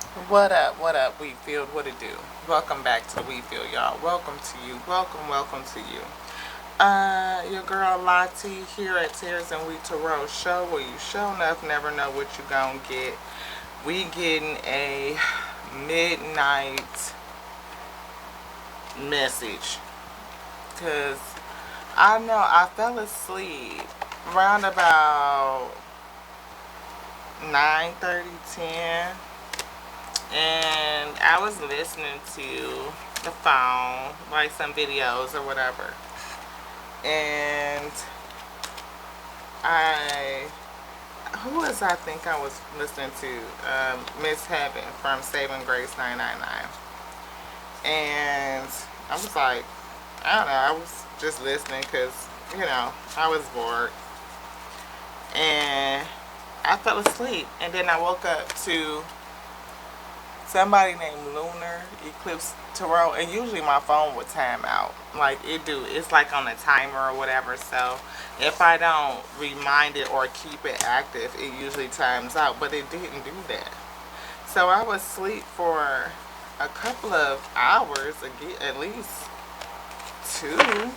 What up, Wheat Field? What it do? Welcome back to the Wheat Field, y'all. Welcome to you. Welcome to you. Your girl Lottie here at Tears and Wheat Tarot Show, where you show enough never know what you gonna get. We getting a midnight message. Cause I know I fell asleep around about 9:30, 10. And I was listening to the phone, like some videos or whatever. And I, who was I think I was listening to? Miss Heaven from Saving Grace 999. And I was like, I don't know, I was just listening because, I was bored. And I fell asleep. And then I woke up to somebody named Lunar Eclipse Tarot, and usually my phone would time out. Like it's like on a timer or whatever. So if I don't remind it or keep it active, it usually times out. But it didn't do that. So I was asleep for a couple of hours, at least two.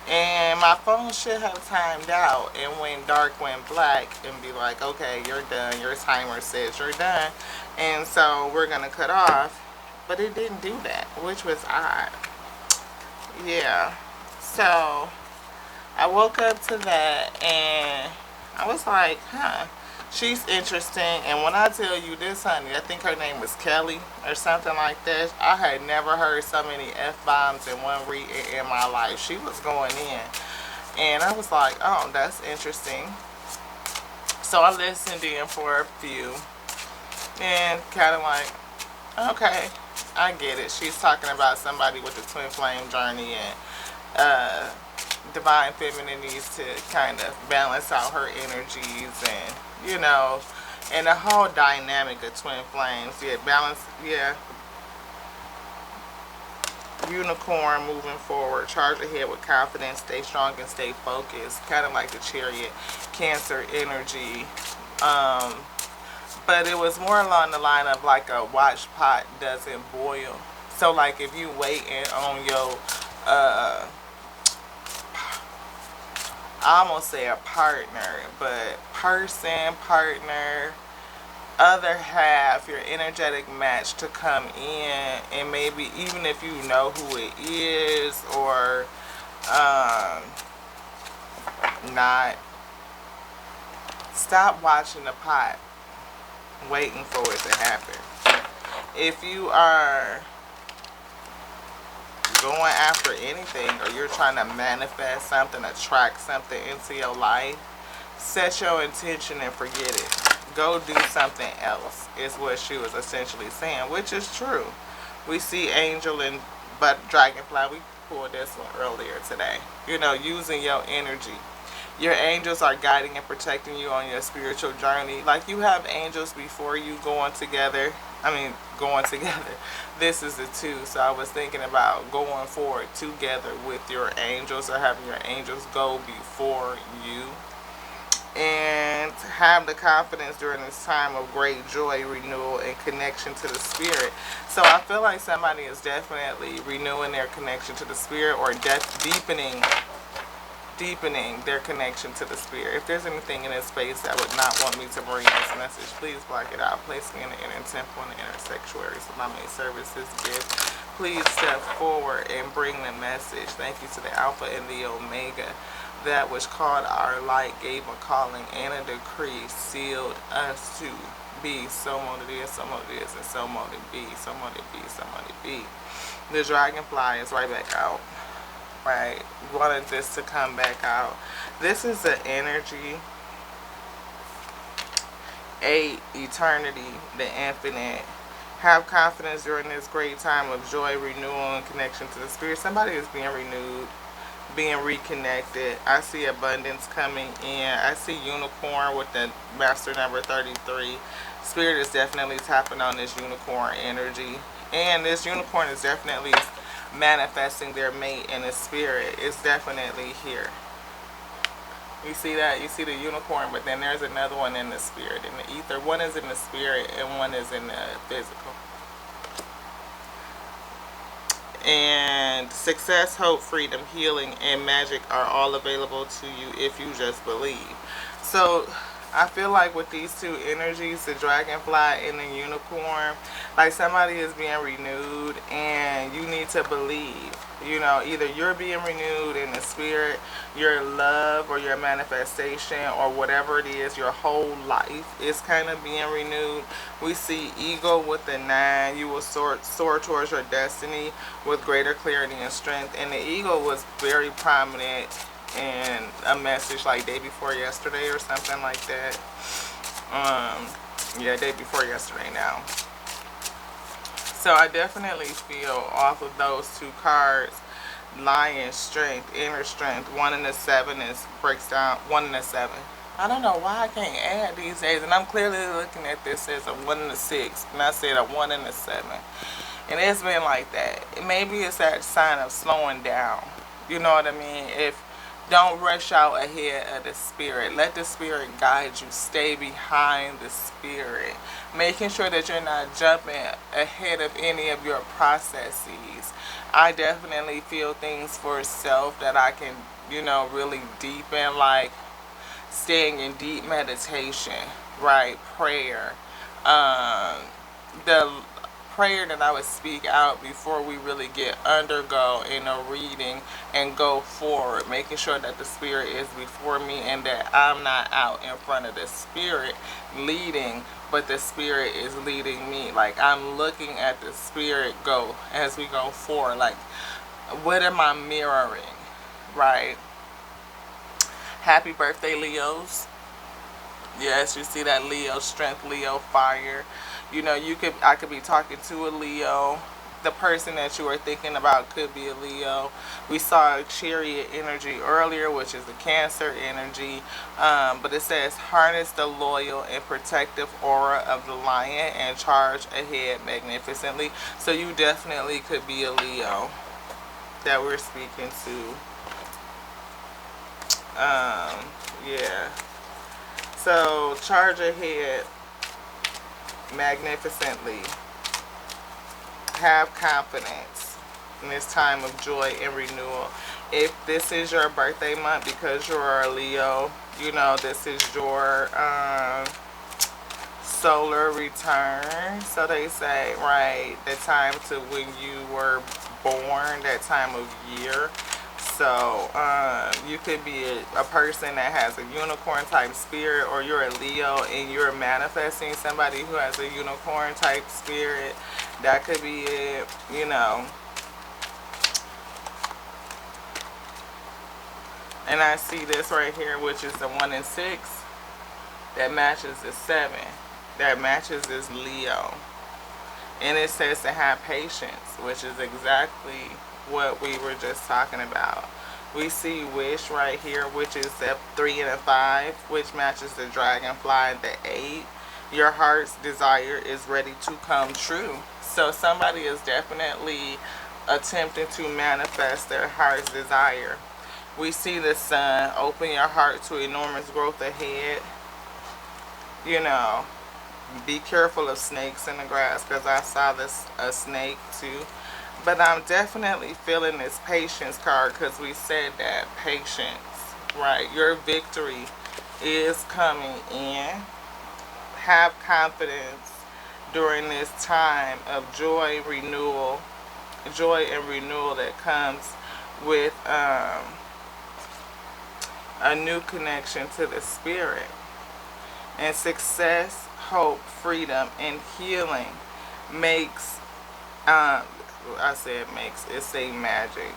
And my phone should have timed out and went dark, went black, and be like, okay, you're done. Your timer says you're done. And so we're going to cut off. But it didn't do that, which was odd. Yeah. So I woke up to that and I was like, huh. She's interesting. And when I tell you this, honey, I think her name was Kelly or something like that. I had never heard so many F-bombs in one reading in my life. She was going in. And I was like, oh, that's interesting. So I listened in for a few. And kind of like, okay, I get it. She's talking about somebody with a twin flame journey and divine feminine needs to kind of balance out her energies and the whole dynamic of twin flames. Yeah, balance, yeah. Unicorn moving forward, charge ahead with confidence, stay strong and stay focused. Kind of like the Chariot, Cancer energy. But it was more along the line of like a watch pot doesn't boil. So like if you waiting on your I almost say a partner, but person, partner, other half, your energetic match to come in, and maybe even if you know who it is or not, stop watching the pot, waiting for it to happen. If you are going after anything or you're trying to manifest something, attract something into your life, set your intention and forget it. Go do something else is what she was essentially saying, which is true. We see angel and dragonfly. We pulled this one earlier today. Using your energy. Your angels are guiding and protecting you on your spiritual journey. Like you have angels before you going together. Going together. This is the two. So I was thinking about going forward together with your angels or having your angels go before you. And have the confidence during this time of great joy, renewal, and connection to the spirit. So I feel like somebody is definitely renewing their connection to the spirit or deepening their connection to the spirit. If there's anything in this space that would not want me to bring this message, please block it out. Place me in the inner temple and the inner sanctuary so my main service is gift. Please step forward and bring the message. Thank you to the Alpha and the Omega. That which called our light, gave a calling and a decree, sealed us to be. So mote it is, so mote it is, and so mote it be, so mote it be, so mote it be. The dragonfly is right back out. Right, wanted this to come back out. This is the energy, eternity, the infinite. Have confidence during this great time of joy, renewal, and connection to the spirit. Somebody is being renewed, being reconnected. I see abundance coming in. I see unicorn with the master number 33. Spirit is definitely tapping on this unicorn energy. And this unicorn is definitely manifesting their mate in the spirit. Is definitely here. You see that? You see the unicorn, but then there's another one in the spirit, in the ether. One is in the spirit and one is in the physical. And success, hope, freedom, healing, and magic are all available to you if you just believe. So I feel like with these two energies, the dragonfly and the unicorn, like somebody is being renewed and you need to believe. You know, either you're being renewed in the spirit, your love or your manifestation or whatever it is, your whole life is kind of being renewed. We see ego with the 9. You will soar towards your destiny with greater clarity and strength. And the ego was very prominent in a message like day before yesterday or something like that. Yeah, day before yesterday now. So I definitely feel off of those two cards, lion, strength, inner strength. 1 and a 7 is breaks down. 1 and a 7. I don't know why I can't add these days, and I'm clearly looking at this as a 1 and a 6, and I said a 1 and a 7. And it's been like that. Maybe it's that sign of slowing down. You know what I mean? If don't rush out ahead of the spirit. Let the spirit guide you. Stay behind the spirit. Making sure that you're not jumping ahead of any of your processes. I definitely feel things for self that I can, you know, really deepen, like staying in deep meditation, right? Prayer. The prayer that I would speak out before we really undergo in a reading and go forward, making sure that the spirit is before me and that I'm not out in front of the spirit leading, but the spirit is leading me. Like I'm looking at the spirit go as we go forward. Like what am I mirroring, right? Happy birthday, Leos. Yes, you see that Leo strength, Leo fire. You know, I could be talking to a Leo. The person that you are thinking about could be a Leo. We saw a chariot energy earlier, which is the Cancer energy. But it says, harness the loyal and protective aura of the lion and charge ahead magnificently. So you definitely could be a Leo that we're speaking to. Yeah. So charge ahead magnificently. Have confidence in this time of joy and renewal. If this is your birthday month, because you're a Leo, you know this is your solar return, so they say, right? The time to when you were born, that time of year. So you could be a person that has a unicorn type spirit, or you're a Leo and you're manifesting somebody who has a unicorn type spirit. That could be it, you know. And I see this right here, which is the 1 and 6. That matches the 7. That matches this Leo. And it says to have patience, which is exactly what we were just talking about. We see wish right here, which is the 3 and a 5, which matches the dragonfly, the 8. Your heart's desire is ready to come true. So somebody is definitely attempting to manifest their heart's desire. We see the sun. Open your heart to enormous growth ahead. You know, be careful of snakes in the grass, because I saw a snake too. But I'm definitely feeling this patience card, because we said that patience, right? Your victory is coming in. Have confidence during this time of joy, renewal, joy and renewal that comes with a new connection to the spirit. And success, hope, freedom, and healing makes, I said makes, it's a magic.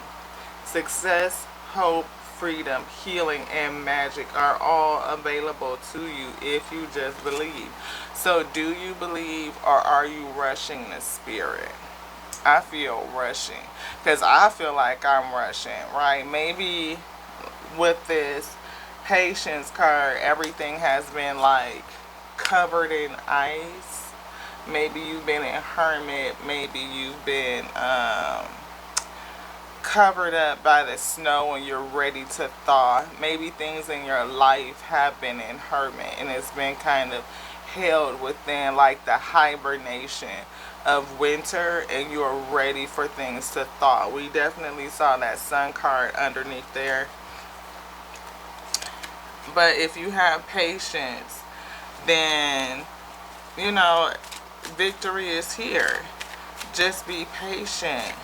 Success, hope, freedom, healing, and magic are all available to you if you just believe. So do you believe, or are you rushing the spirit? I feel rushing, because I feel like I'm rushing, right? Maybe with this patience card, everything has been like covered in ice. Maybe you've been in hermit. Maybe you've been covered up by the snow and you're ready to thaw. Maybe things in your life have been in hermit and it's been kind of held within like the hibernation of winter and you're ready for things to thaw. We definitely saw that sun card underneath there. But if you have patience, then, you know, victory is here. Just be patient.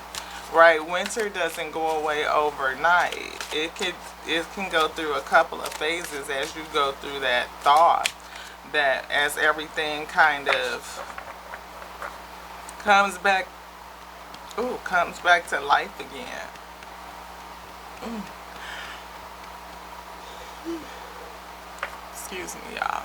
Right, winter doesn't go away overnight. It can go through a couple of phases as you go through that thaw. That as everything kind of comes back to life again. Excuse me, y'all.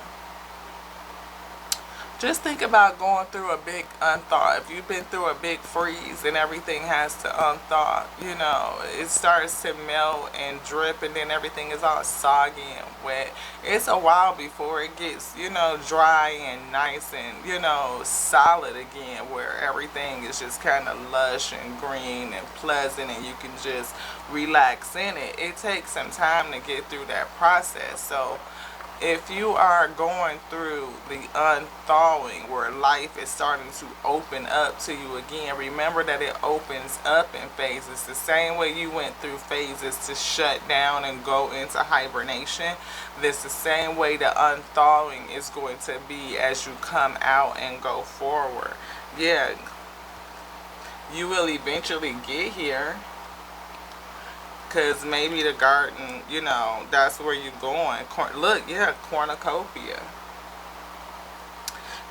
Just think about going through a big unthaw. If you've been through a big freeze and everything has to unthaw, you know, it starts to melt and drip and then everything is all soggy and wet. It's a while before it gets, you know, dry and nice and, you know, solid again, where everything is just kind of lush and green and pleasant and you can just relax in it. It takes some time to get through that process. So if you are going through the unthawing where life is starting to open up to you again, remember that it opens up in phases. The same way you went through phases to shut down and go into hibernation, this the same way the unthawing is going to be as you come out and go forward. Yeah, you will eventually get here. Because maybe the garden, you know, that's where you're going. Look, yeah, cornucopia.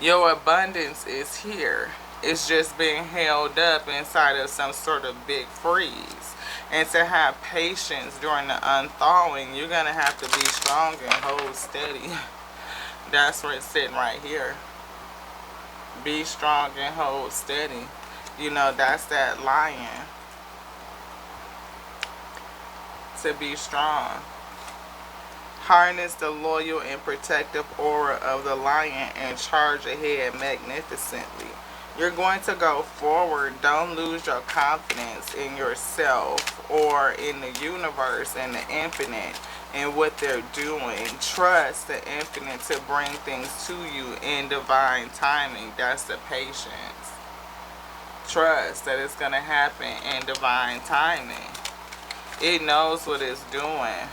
Your abundance is here. It's just being held up inside of some sort of big freeze. And to have patience during the unthawing, you're going to have to be strong and hold steady. That's where it's sitting right here. Be strong and hold steady. You know, that's that lion. To be strong. Harness the loyal and protective aura of the lion and charge ahead magnificently. You're going to go forward. Don't lose your confidence in yourself or in the universe and the infinite and what they're doing. Trust the infinite to bring things to you in divine timing. That's the patience. Trust that it's going to happen in divine timing. It knows what it's doing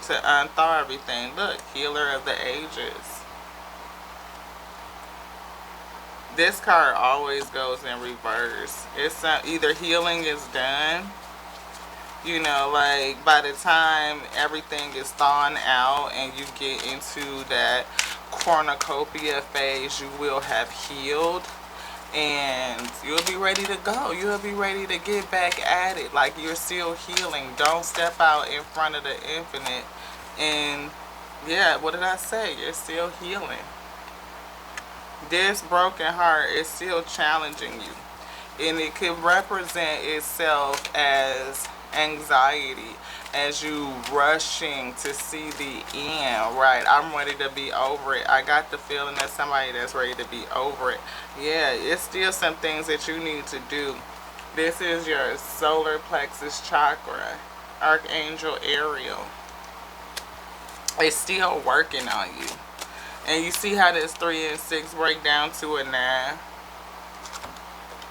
to unthaw everything. Look, healer of the ages. This card always goes in reverse. It's either healing is done, you know, like by the time everything is thawing out and you get into that cornucopia phase, you will have healed. And you'll be ready to go. You'll be ready to get back at it like you're still healing. Don't step out in front of the infinite. And yeah, what did I say? You're still healing. This broken heart is still challenging you. And it could represent itself as anxiety, as you rushing to see the end. Right, I'm ready to be over it. I got the feeling that somebody that's ready to be over it. Yeah, it's still some things that you need to do. This is your solar plexus chakra, Archangel Ariel. It's still working on you. And you see how this 3 and 6 break down to a 9?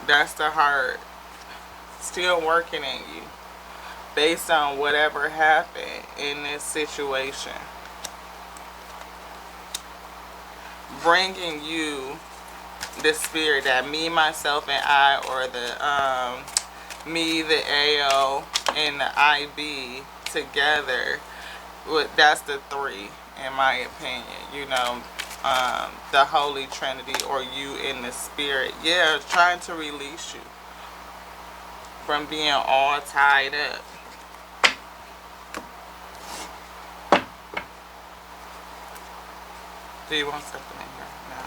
That's the heart still working in you based on whatever happened in this situation. Bringing you the spirit that me, myself, and I, or the me, the AO, and the IB together, that's the 3 in my opinion. You know, the Holy Trinity, or you in the spirit. Yeah, trying to release you from being all tied up. Do you want something in here? No.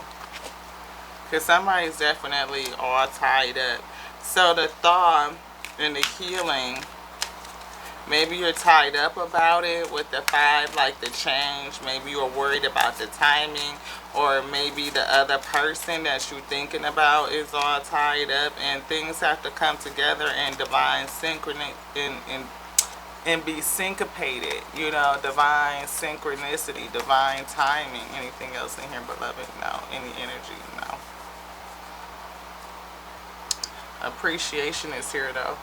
Because somebody's definitely all tied up. So the thaw and the healing Maybe you're tied up about it with the 5, like the change. Maybe you're worried about the timing, or maybe the other person that you're thinking about is all tied up, and things have to come together in divine synchrony and be syncopated, you know, divine synchronicity, divine timing. Anything else in here, beloved? No. Any energy? No. Appreciation is here though.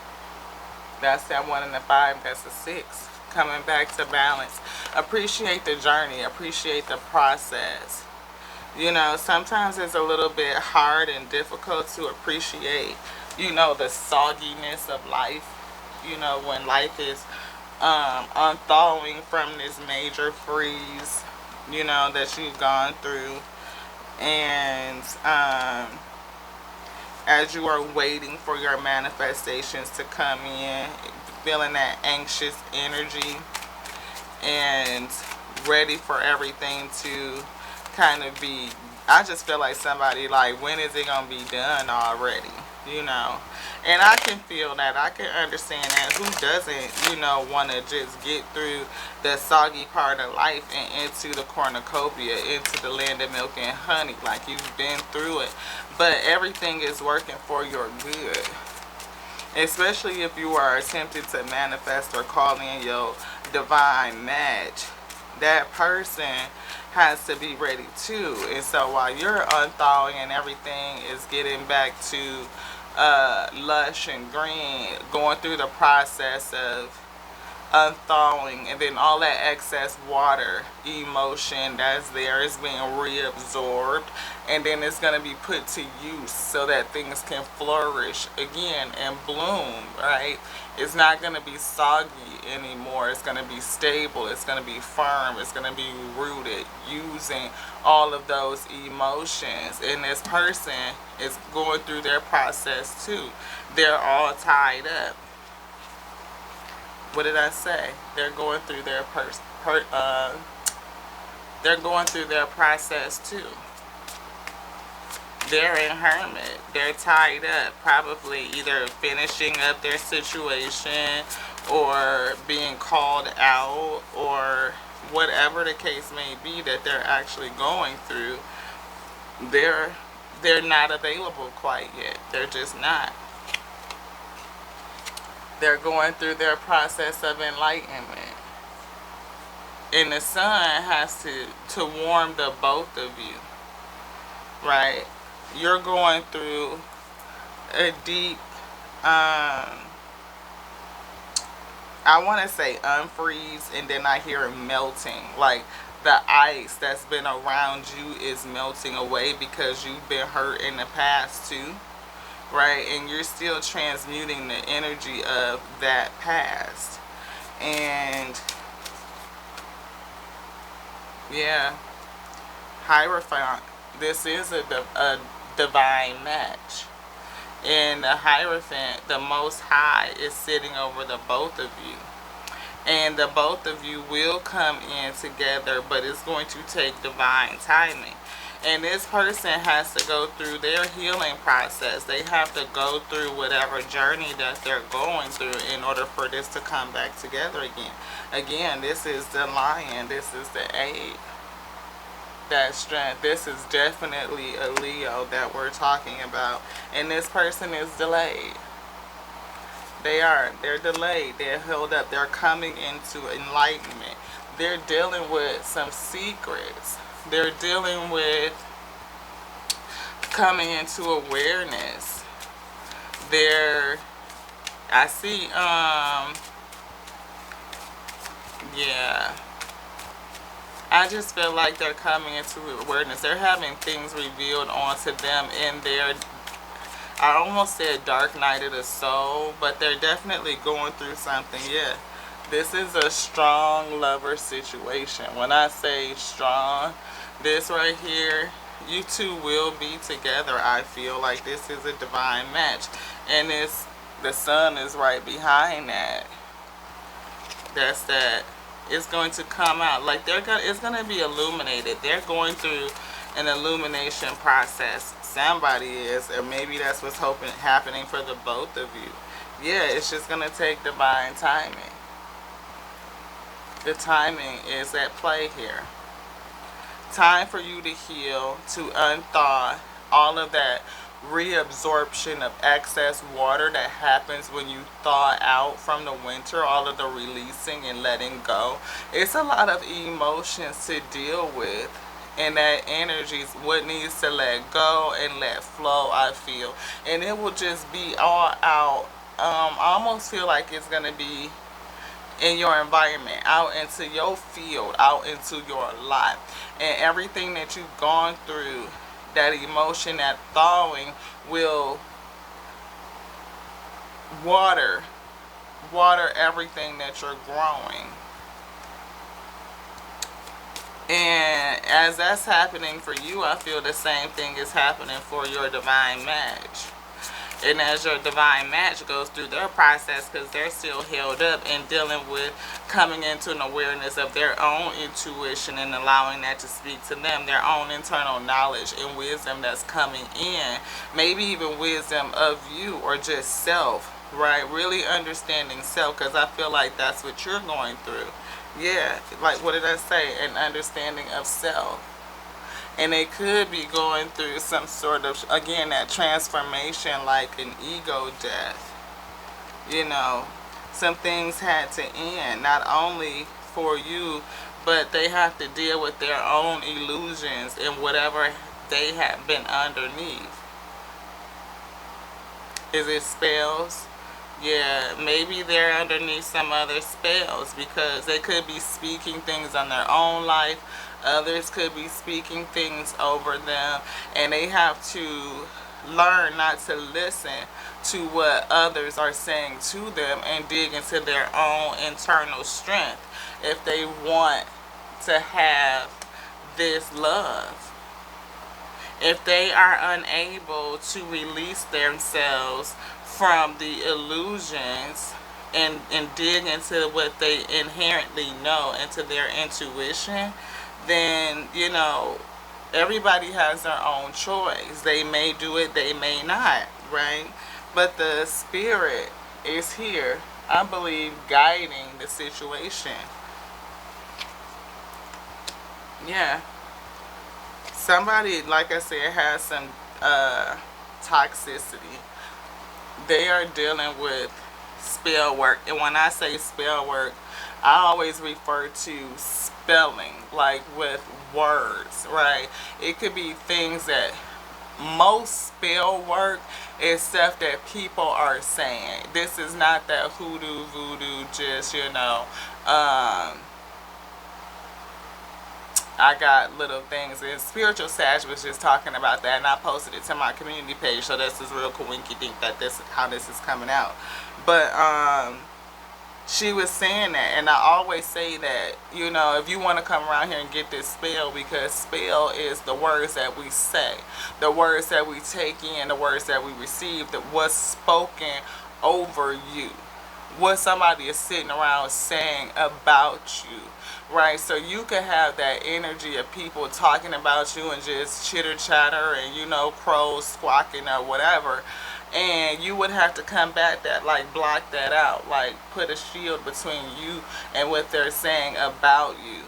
That's that 1 and the 5. That's a 6. Coming back to balance. Appreciate the journey. Appreciate the process. You know, sometimes it's a little bit hard and difficult to appreciate, you know, the sogginess of life. You know, when life is unthawing from this major freeze, you know, that you've gone through. And as you are waiting for your manifestations to come in, feeling that anxious energy and ready for everything to kind of be, I just feel like somebody like, when is it going to be done already, you know? And I can feel that. I can understand that. Who doesn't, you know, want to just get through the soggy part of life and into the cornucopia, into the land of milk and honey, like you've been through it. But everything is working for your good. Especially if you are attempting to manifest or call in your divine match. That person has to be ready too. And so while you're unthawing and everything is getting back to lush and green, going through the process of unthawing, and then all that excess water, emotion that's there is being reabsorbed, and then it's going to be put to use so that things can flourish again and bloom, right? It's not going to be soggy anymore. It's going to be stable. It's going to be firm. It's going to be rooted, using all of those emotions. And this person is going through their process too. They're all tied up. What did I say? They're going through their they're going through their process too. They're in hermit. They're tied up, probably either finishing up their situation or being called out, or whatever the case may be that they're actually going through. They're not available quite yet. They're just not. They're going through their process of enlightenment. And the sun has to warm the both of you, right? You're going through a deep, I want to say unfreeze, and then I hear melting. Like the ice that's been around you is melting away because you've been hurt in the past too. Right, and you're still transmuting the energy of that past. And yeah, Hierophant, this is a divine match. And the Hierophant, the Most High, is sitting over the both of you. And the both of you will come in together, but it's going to take divine timing. And this person has to go through their healing process. They have to go through whatever journey that they're going through in order for this to come back together again. Again, this is the Lion. This is the 8. That strength. This is definitely a Leo that we're talking about. And this person is delayed. They're delayed. They're held up. They're coming into enlightenment. They're dealing with some secrets. They're dealing with coming into awareness. I see, yeah. I just feel like they're coming into awareness. They're having things revealed onto them in their, I almost said dark night of the soul, but they're definitely going through something, yeah. This is a strong lover situation. When I say strong, this right here, you two will be together. I feel like this is a divine match. And the sun is right behind that. That's that. It's going to come out. Like it's going to be illuminated. They're going through an illumination process. Somebody is. Or maybe that's what's happening for the both of you. Yeah, it's just going to take divine timing. The timing is at play here. Time for you to heal, to unthaw all of that reabsorption of excess water that happens when you thaw out from the winter, all of the releasing and letting go. It's a lot of emotions to deal with. And that energy is what needs to let go and let flow, I feel. And it will just be all out. I almost feel like it's going to be in your environment, out into your field, out into your life. And everything that you've gone through, that emotion, that thawing will water everything that you're growing. And as that's happening for you, I feel the same thing is happening for your divine match. And as your divine match goes through their process, because they're still held up and dealing with coming into an awareness of their own intuition and allowing that to speak to them, their own internal knowledge and wisdom that's coming in, maybe even wisdom of you or just self, right? Really understanding self, because I feel like that's what you're going through. Yeah, like what did I say? An understanding of self. And they could be going through some sort of, again, that transformation, like an ego death. You know, some things had to end, not only for you, but they have to deal with their own illusions and whatever they have been underneath. Is it spells? Yeah, maybe they're underneath some other spells, because they could be speaking things on their own life. Others could be speaking things over them, and they have to learn not to listen to what others are saying to them and dig into their own internal strength if they want to have this love. If they are unable to release themselves from the illusions and dig into what they inherently know, into their intuition, then, you know, everybody has their own choice. They may do it, they may not, right? But the spirit is here, I believe, guiding the situation. Yeah. Somebody, like I said, has some toxicity. They are dealing with spell work. And when I say spell work, I always refer to spelling, like with words, right? It could be things that most spell work is stuff that people are saying. This is not that hoodoo, voodoo, just, you know, I got little things, and Spiritual Sag was just talking about that, and I posted it to my community page, so this is real coinky-dink that this is how this is coming out. But she was saying that, and I always say that, you know, if you want to come around here and get this spell, because spell is the words that we say, the words that we take in, the words that we receive, that what's spoken over you, what somebody is sitting around saying about you, right? So you could have that energy of people talking about you and just chitter chatter and, you know, crows squawking or whatever, and you would have to combat that, like block that out, like put a shield between you and what they're saying about you.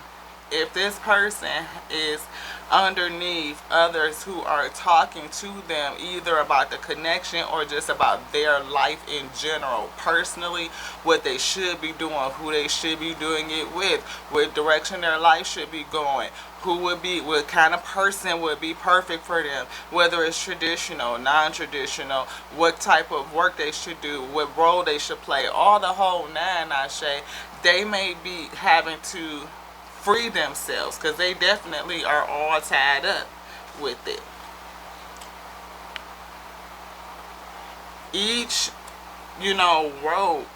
If this person is underneath others who are talking to them either about the connection or just about their life in general, personally, what they should be doing, who they should be doing it with, what direction their life should be going, who would be, what kind of person would be perfect for them, whether it's traditional, non-traditional, what type of work they should do, what role they should play, all the whole nine, Ashe, they may be having to free themselves, because they definitely are all tied up with it. Each, you know, rope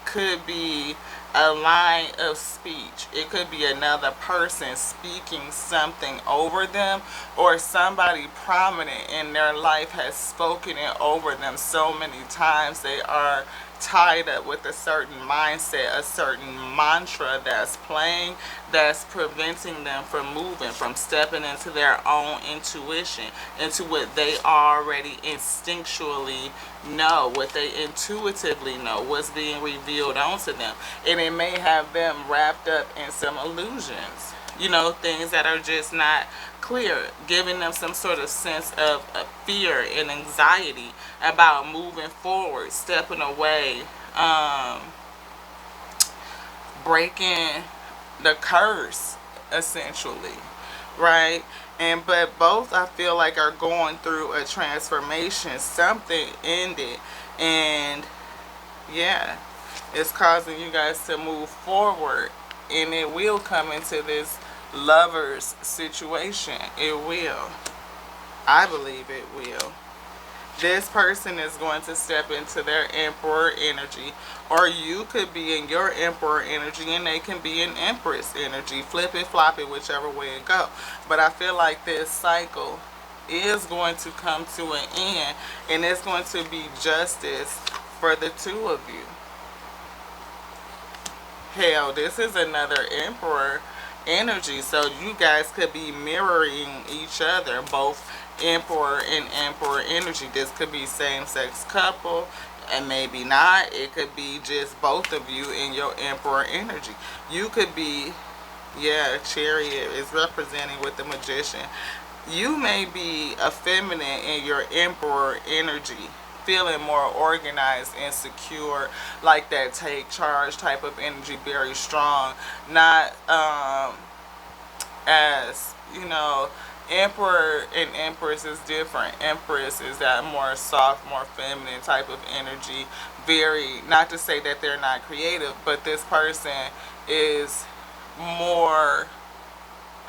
could be a line of speech. It could be another person speaking something over them, or somebody prominent in their life has spoken it over them so many times they are tied up with a certain mindset, a certain mantra that's playing, that's preventing them from moving, from stepping into their own intuition, into what they already instinctually know, what they intuitively know, what's being revealed onto them. And it may have them wrapped up in some illusions, things that are just not clear, giving them some sort of sense of fear and anxiety about moving forward, stepping away, breaking the curse, essentially, right? But both, I feel like, are going through a transformation. Something ended, and yeah, it's causing you guys to move forward, and it will come into this lovers situation. It will. I believe it will. This person is going to step into their emperor energy, or you could be in your emperor energy and they can be in empress energy. Flip it, flop it, whichever way it go. But I feel like this cycle is going to come to an end, and it's going to be justice for the two of you. Hell, this is another emperor energy, so you guys could be mirroring each other, both emperor and emperor energy. This could be same-sex couple, and maybe not. It could be just both of you in your emperor energy. You could be, yeah, chariot is representing with the magician. You may be a feminine in your emperor energy, feeling more organized and secure, like that take charge type of energy, very strong. Not as, emperor and empress is different. Empress is that more soft, more feminine type of energy. Very, not to say that they're not creative, but this person is more,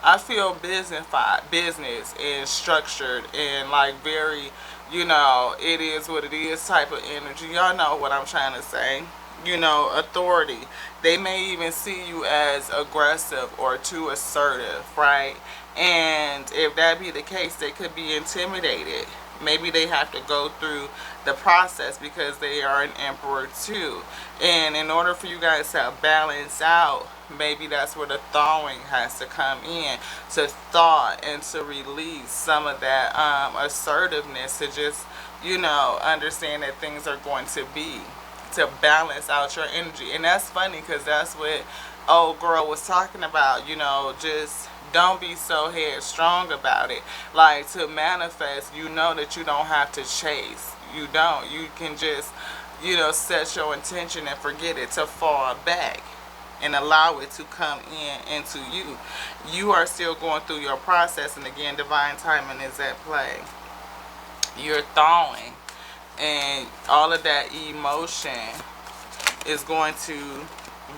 I feel, business and structured, and like very, it is what it is type of energy. Y'all know what I'm trying to say. Authority. They may even see you as aggressive or too assertive, right? And if that be the case, they could be intimidated. Maybe they have to go through the process because they are an emperor too. And in order for you guys to balance out, maybe that's where the thawing has to come in, to thaw and to release some of that assertiveness, to just, understand that things are going to be, to balance out your energy. And that's funny because that's what old girl was talking about, just don't be so headstrong about it. Like, to manifest, that you don't have to chase. You don't. You can just, set your intention and forget it, to fall back and allow it to come into you. You are still going through your process, and again, divine timing is at play. You're thawing, and all of that emotion is going to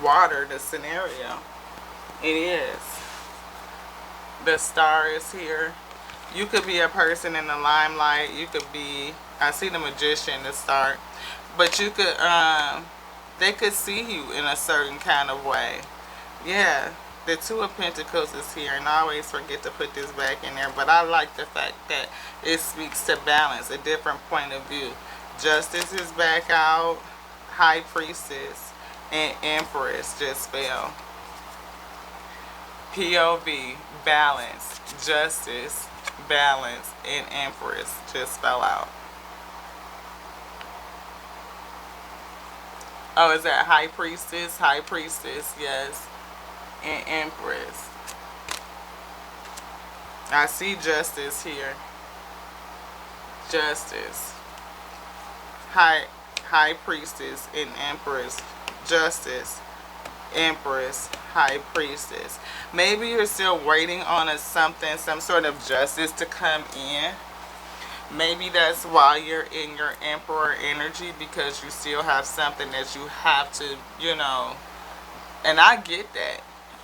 water the scenario. It is. The star is here. You could be a person in the limelight. You could be, I see the magician, the star, but you could, they could see you in a certain kind of way. Yeah, the Two of Pentacles is here, and I always forget to put this back in there, but I like the fact that it speaks to balance, a different point of view. Justice is back out. High Priestess and Empress just fell. POV, balance, justice, balance, and Empress just fell out. Oh, is that High Priestess? High Priestess, yes. And Empress. I see Justice here. Justice. High Priestess and Empress. Justice. Empress. High Priestess. Maybe you're still waiting on something, some sort of justice to come in. Maybe that's why you're in your Emperor energy, because you still have something that you have to, and I get that.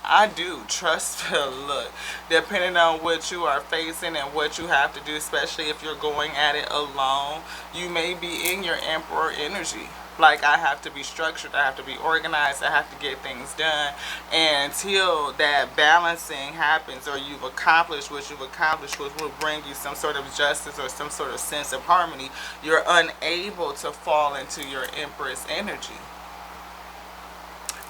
I do. Trust me. Look, depending on what you are facing and what you have to do, especially if you're going at it alone, you may be in your emperor energy. Like, I have to be structured, I have to be organized, I have to get things done. And until that balancing happens, or you've accomplished what you've accomplished, which will bring you some sort of justice or some sort of sense of harmony, you're unable to fall into your empress energy.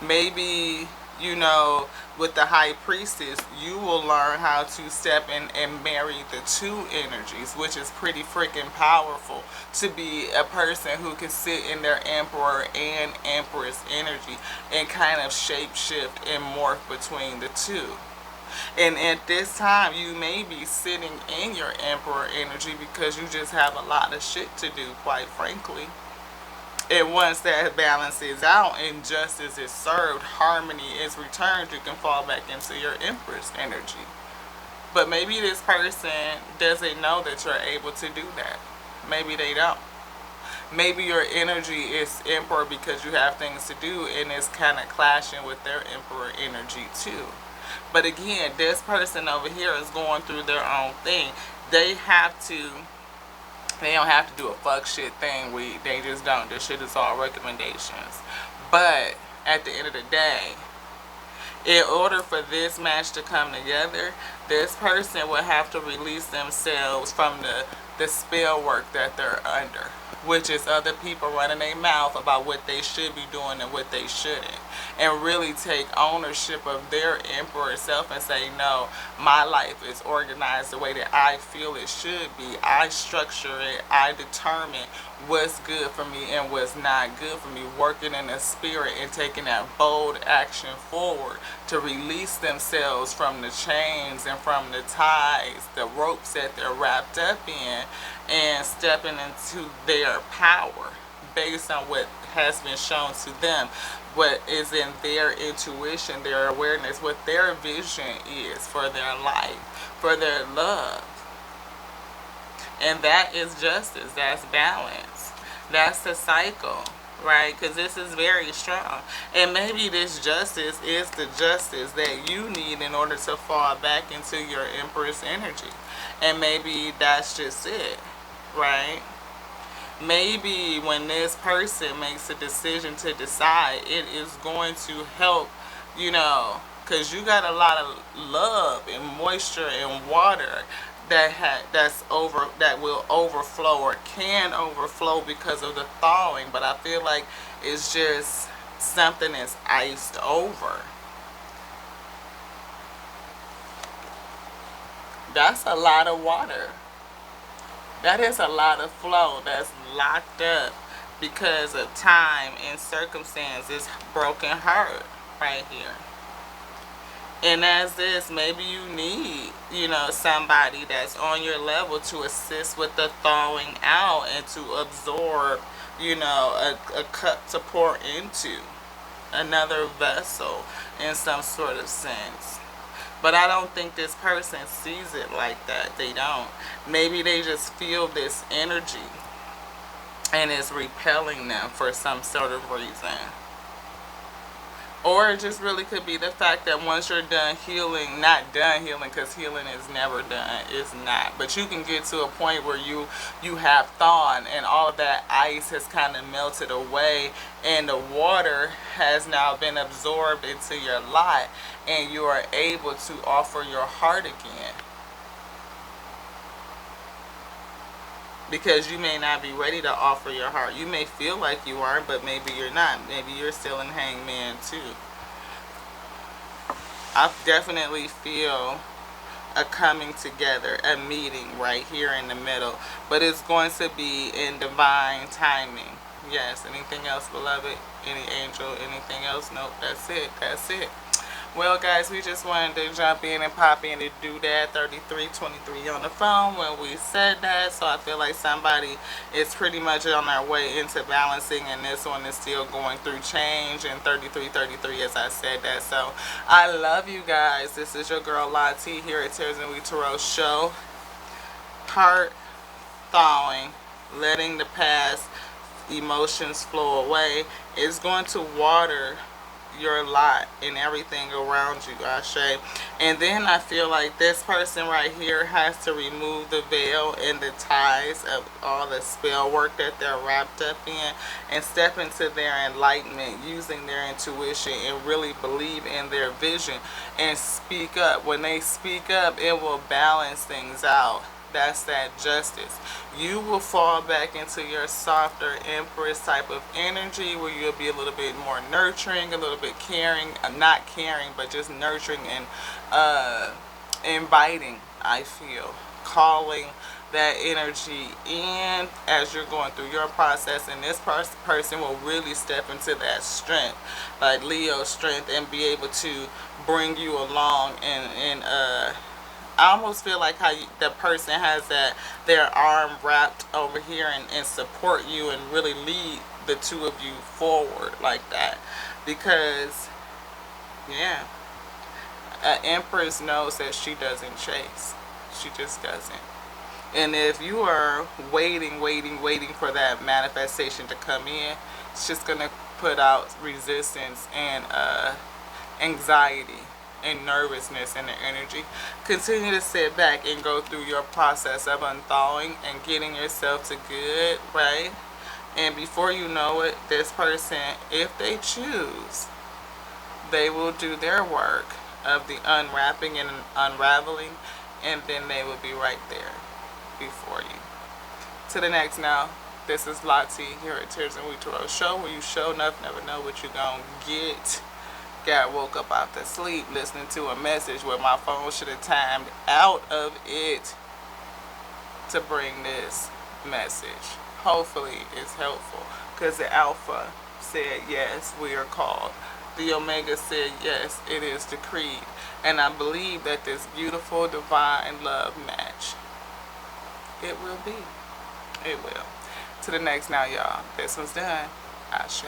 Maybe, you know, with the high priestess, you will learn how to step in and marry the two energies, which is pretty freaking powerful, to be a person who can sit in their emperor and empress energy and kind of shape shift and morph between the two. And at this time, you may be sitting in your emperor energy because you just have a lot of shit to do, quite frankly. And once that balance is out and justice is served, harmony is returned, you can fall back into your empress energy. But maybe this person doesn't know that you're able to do that. Maybe they don't. Maybe your energy is emperor because you have things to do and it's kind of clashing with their emperor energy too. But again, this person over here is going through their own thing. They don't have to do a fuck shit thing. They just don't. This shit is all recommendations. But at the end of the day, in order for this match to come together, this person will have to release themselves from the spell work that they're under, which is other people running their mouth about what they should be doing and what they shouldn't, and really take ownership of their emperor self and say, no, my life is organized the way that I feel it should be. I structure it. I determine what's good for me and what's not good for me, working in the spirit and taking that bold action forward to release themselves from the chains and from the ties, the ropes that they're wrapped up in, and stepping into their power based on what has been shown to them, what is in their intuition, their awareness, what their vision is for their life, for their love. And that is justice, that's balance, that's the cycle, right? Because this is very strong. And maybe this justice is the justice that you need in order to fall back into your empress energy. And maybe that's just it, right? Maybe when this person makes a decision to decide, it is going to help, you know, because you got a lot of love and moisture and water that will overflow or can overflow because of the thawing. But I feel like it's just something that's iced over. That's a lot of water. That is a lot of flow that's locked up because of time and circumstances, broken heart right here. And as this, maybe you need, you know, somebody that's on your level to assist with the thawing out and to absorb, you know, a cup to pour into, another vessel in some sort of sense. But I don't think this person sees it like that. They don't. Maybe they just feel this energy and it's repelling them for some sort of reason. Or it just really could be the fact that once you're done healing, not done healing, because healing is never done. It's not. But you can get to a point where you have thawed and all of that ice has kind of melted away and the water has now been absorbed into your lot and you are able to offer your heart again. Because you may not be ready to offer your heart. You may feel like you are, but maybe you're not. Maybe you're still in hangman too. I definitely feel a coming together, a meeting right here in the middle. But it's going to be in divine timing. Yes, anything else, beloved? Any angel, anything else? Nope, that's it. That's it. Well, guys, we just wanted to jump in and pop in and do that. 3323 on the phone when we said that. So I feel like somebody is pretty much on their way into balancing, and this one is still going through change. And 3333, as I said that. So I love you guys. This is your girl Lati here at Tears and We Tarot Show. Heart thawing, letting the past emotions flow away is going to water your lot and everything around you, Ashe. And then I feel like this person right here has to remove the veil and the ties of all the spell work that they're wrapped up in and step into their enlightenment using their intuition and really believe in their vision and speak up. When they speak up, it will balance things out. That's that justice. You will fall back into your softer Empress type of energy where you'll be a little bit more nurturing, a little bit caring, not caring, but just nurturing and inviting, I feel. Calling that energy in as you're going through your process, and this person will really step into that strength, like Leo strength, and be able to bring you along and I almost feel like how the person has their arm wrapped over here and support you and really lead the two of you forward like that. Because, yeah, an Empress knows that she doesn't chase. She just doesn't. And if you are waiting for that manifestation to come in, it's just going to put out resistance and anxiety and nervousness in the energy. Continue to sit back and go through your process of unthawing and getting yourself to good, right? And before you know it, this person, if they choose, they will do their work of the unwrapping and unraveling, and then they will be right there before you. To the next now. This is Lati here at Tears and Wheat Tarot Show, where you show enough, never know what you gonna get. Got woke up out the sleep listening to a message where my phone should have timed out of it to bring this message. Hopefully it's helpful, because the Alpha said yes, we are called. The Omega said yes, it is decreed. And I believe that this beautiful divine love match, it will be. It will. To the next now, y'all. This one's done. Ashe.